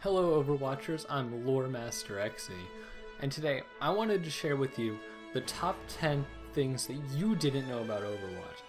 Hello Overwatchers, I'm Lore Master XE, and today I wanted to share with you the top 10 things that you didn't know about Overwatch.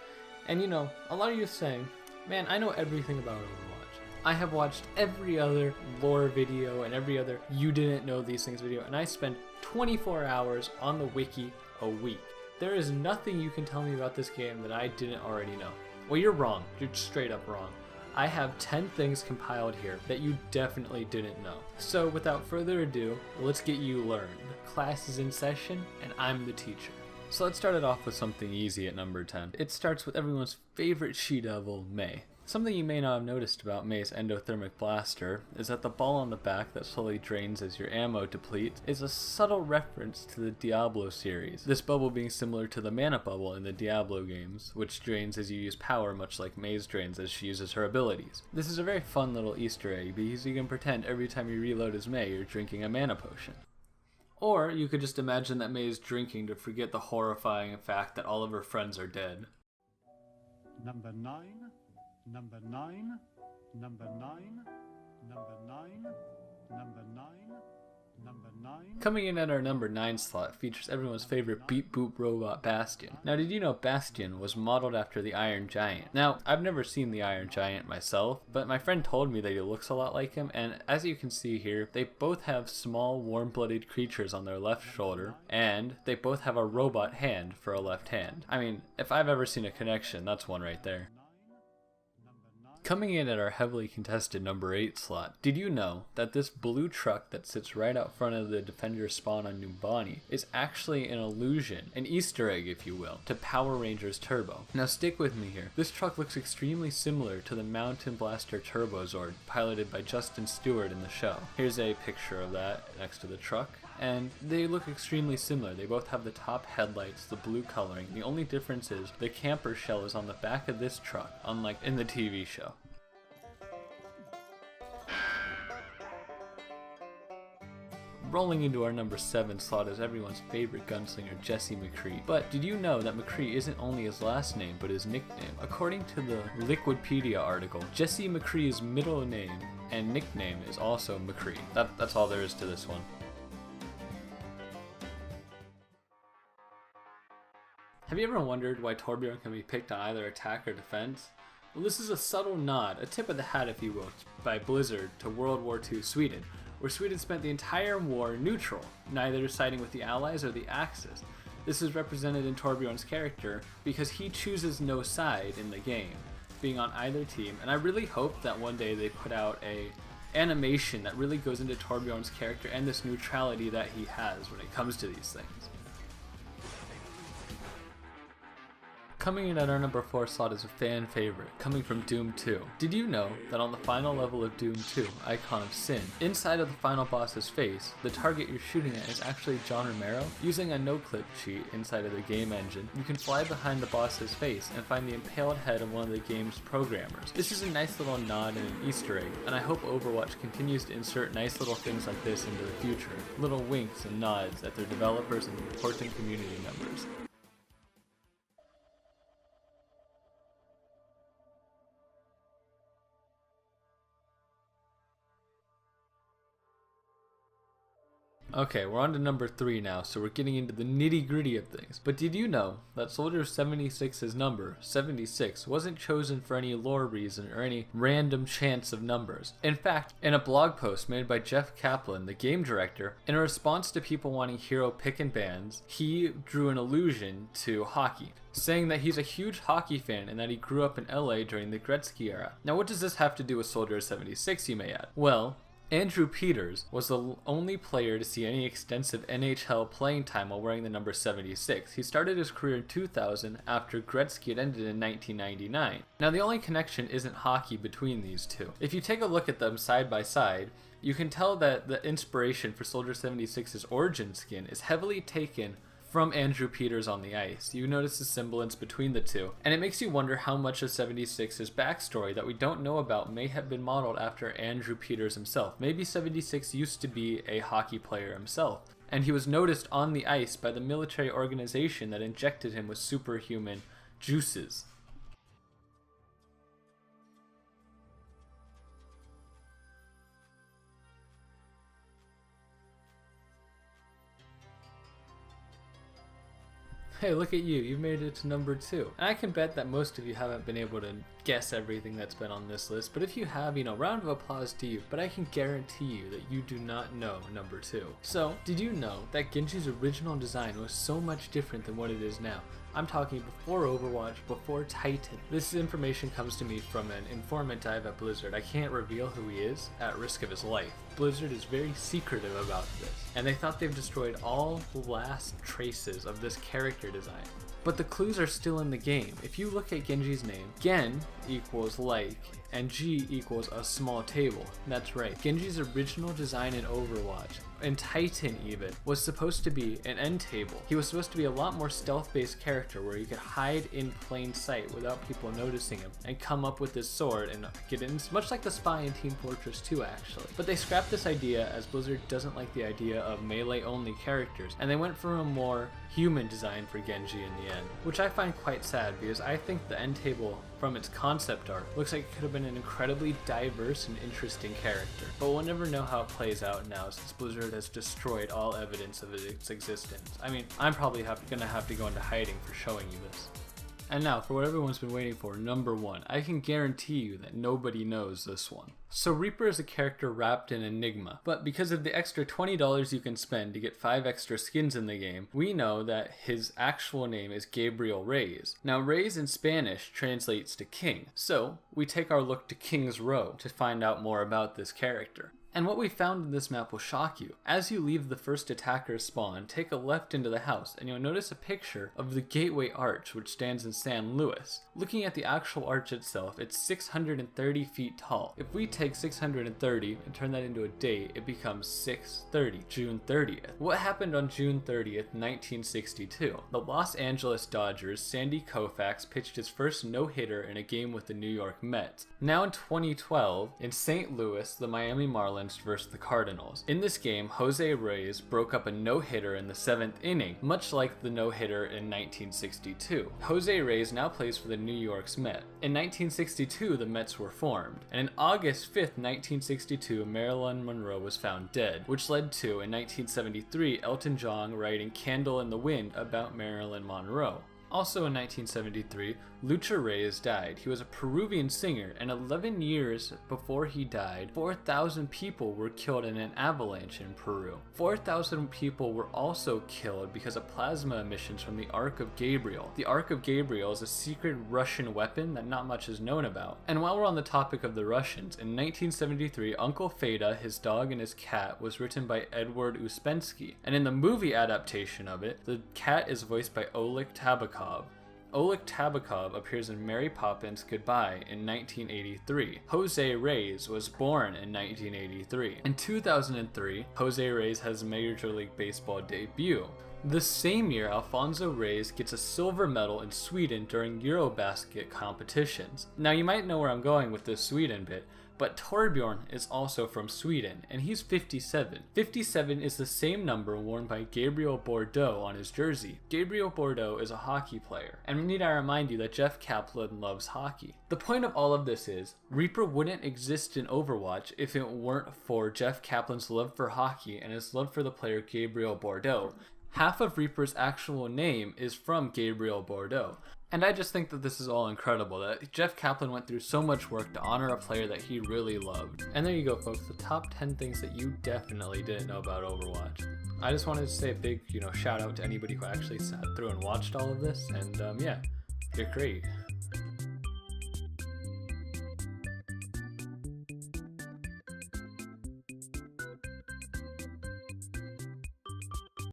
And you know, a lot of you are saying, man, I know everything about Overwatch. I have watched every other lore video and every other you didn't know these things video, and I spend 24 hours on the wiki a week. There is nothing you can tell me about this game that I didn't already know. Well, you're wrong. You're straight up wrong. I have 10 things compiled here that you definitely didn't know. So without further ado, let's get you learned. Class is in session and I'm the teacher. So let's start it off with something easy at number 10. It starts with everyone's favorite she-devil, Mei. Something you may not have noticed about Mei's endothermic blaster is that the ball on the back that slowly drains as your ammo depletes is a subtle reference to the Diablo series, this bubble being similar to the mana bubble in the Diablo games, which drains as you use power much like Mei's drains as she uses her abilities. This is a very fun little Easter egg because you can pretend every time you reload as Mei you're drinking a mana potion. Or you could just imagine that Mei is drinking to forget the horrifying fact that all of her friends are dead. Number 9. Number 9, number 9, number 9, number 9, number 9. Coming in at our number 9 slot features everyone's favorite beat boop robot Bastion. Now, did you know Bastion was modeled after the Iron Giant? Now, I've never seen the Iron Giant myself, but my friend told me that he looks a lot like him, and as you can see here, they both have small warm-blooded creatures on their left shoulder, and they both have a robot hand for a left hand. I mean, if I've ever seen a connection, that's one right there. Coming in at our heavily contested number 8 slot, did you know that this blue truck that sits right out front of the Defender's spawn on Numbani is actually an illusion, an Easter egg if you will, to Power Rangers Turbo? Now stick with me here. This truck looks extremely similar to the Mountain Blaster Turbo Zord piloted by Justin Stewart in the show. Here's a picture of that next to the truck. And they look extremely similar. They both have the top headlights, the blue coloring. The only difference is the camper shell is on the back of this truck, unlike in the TV show. Rolling into our number 7 slot is everyone's favorite gunslinger, Jesse McCree. But did you know that McCree isn't only his last name, but his nickname? According to the Liquipedia article, Jesse McCree's middle name and nickname is also McCree. That's all there is to this one. Have you ever wondered why Torbjorn can be picked on either attack or defense? Well, this is a subtle nod, a tip of the hat if you will, by Blizzard to World War II Sweden, where Sweden spent the entire war neutral, neither siding with the Allies or the Axis. This is represented in Torbjorn's character because he chooses no side in the game, being on either team, and I really hope that one day they put out a animation that really goes into Torbjorn's character and this neutrality that he has when it comes to these things. Coming in at our number 4 slot is a fan favorite, coming from Doom 2. Did you know that on the final level of Doom 2, Icon of Sin, inside of the final boss's face, the target you're shooting at is actually John Romero? Using a no-clip cheat inside of the game engine, you can fly behind the boss's face and find the impaled head of one of the game's programmers. This is a nice little nod and an Easter egg, and I hope Overwatch continues to insert nice little things like this into the future, little winks and nods at their developers and important community members. Okay, we're on to number 3 now, so we're getting into the nitty-gritty of things. But did you know that Soldier 76's number, 76, wasn't chosen for any lore reason or any random chance of numbers? In fact, in a blog post made by Jeff Kaplan, the game director, in a response to people wanting hero pick and bans, he drew an allusion to hockey, saying that he's a huge hockey fan and that he grew up in LA during the Gretzky era. Now what does this have to do with Soldier 76, you may add? Well, Andrew Peters was the only player to see any extensive NHL playing time while wearing the number 76. He started his career in 2000 after Gretzky had ended in 1999. Now the only connection isn't hockey between these two. If you take a look at them side by side, you can tell that the inspiration for Soldier 76's origin skin is heavily taken from Andrew Peters on the ice. You notice the semblance between the two, and it makes you wonder how much of 76's backstory that we don't know about may have been modeled after Andrew Peters himself. Maybe 76 used to be a hockey player himself, and he was noticed on the ice by the military organization that injected him with superhuman juices. Hey, look at you, you've made it to number 2. And I can bet that most of you haven't been able to guess everything that's been on this list, but if you have, round of applause to you, but I can guarantee you that you do not know number 2. So, did you know that Genji's original design was so much different than what it is now? I'm talking before Overwatch, before Titan. This information comes to me from an informant I have at Blizzard. I can't reveal who he is at risk of his life. Blizzard is very secretive about this, and they thought they've destroyed all last traces of this character design. But the clues are still in the game. If you look at Genji's name, Gen equals like, and G equals a small table. That's right. Genji's original design in Overwatch, in Titan even, was supposed to be an end table. He was supposed to be a lot more stealth-based character where you could hide in plain sight without people noticing him and come up with his sword and get in, much like the spy in Team Fortress 2 actually. But they scrapped this idea as Blizzard doesn't like the idea of melee-only characters, and they went for a more human design for Genji in the end, which I find quite sad because I think the end table from its concept art looks like it could have been an incredibly diverse and interesting character. But we'll never know how it plays out now since Blizzard has destroyed all evidence of its existence. I mean, I'm probably gonna have to go into hiding for showing you this. And now, for what everyone's been waiting for, number 1. I can guarantee you that nobody knows this one. So Reaper is a character wrapped in Enigma, but because of the extra $20 you can spend to get 5 extra skins in the game, we know that his actual name is Gabriel Reyes. Now Reyes in Spanish translates to king, so we take our look to King's Row to find out more about this character. And what we found in this map will shock you. As you leave the first attacker's spawn, take a left into the house and you'll notice a picture of the Gateway Arch, which stands in San Luis. Looking at the actual arch itself, it's 630 feet tall. If we take 630 and turn that into a date, it becomes 6/30, June 30th. What happened on June 30th, 1962? The Los Angeles Dodgers' Sandy Koufax pitched his first no-hitter in a game with the New York Mets. Now in 2012, in St. Louis, the Miami Marlins versus the Cardinals. In this game, Jose Reyes broke up a no-hitter in the 7th inning, much like the no-hitter in 1962. Jose Reyes now plays for the New York's Mets. In 1962, the Mets were formed, and in August 5th, 1962, Marilyn Monroe was found dead, which led to, in 1973, Elton John writing Candle in the Wind about Marilyn Monroe. Also in 1973, Lucha Reyes died. He was a Peruvian singer, and 11 years before he died, 4,000 people were killed in an avalanche in Peru. 4,000 people were also killed because of plasma emissions from the Ark of Gabriel. The Ark of Gabriel is a secret Russian weapon that not much is known about. And while we're on the topic of the Russians, in 1973, Uncle Feda, His Dog and His Cat was written by Edward Uspensky, and in the movie adaptation of it, the cat is voiced by Oleg Tabakov. Oleg Tabakov appears in Mary Poppins Goodbye in 1983. Jose Reyes was born in 1983. In 2003, Jose Reyes has a Major League Baseball debut. The same year, Alfonso Reyes gets a silver medal in Sweden during Eurobasket competitions. Now you might know where I'm going with this Sweden bit, but Torbjorn is also from Sweden, and he's 57. 57 is the same number worn by Gabriel Bordeaux on his jersey. Gabriel Bordeaux is a hockey player, and need I remind you that Jeff Kaplan loves hockey. The point of all of this is, Reaper wouldn't exist in Overwatch if it weren't for Jeff Kaplan's love for hockey and his love for the player Gabriel Bordeaux. Half of Reaper's actual name is from Gabriel Bordeaux. And I just think that this is all incredible, that Jeff Kaplan went through so much work to honor a player that he really loved. And there you go, folks, the top 10 things that you definitely didn't know about Overwatch. I just wanted to say a big, shout out to anybody who actually sat through and watched all of this, and yeah, you're great.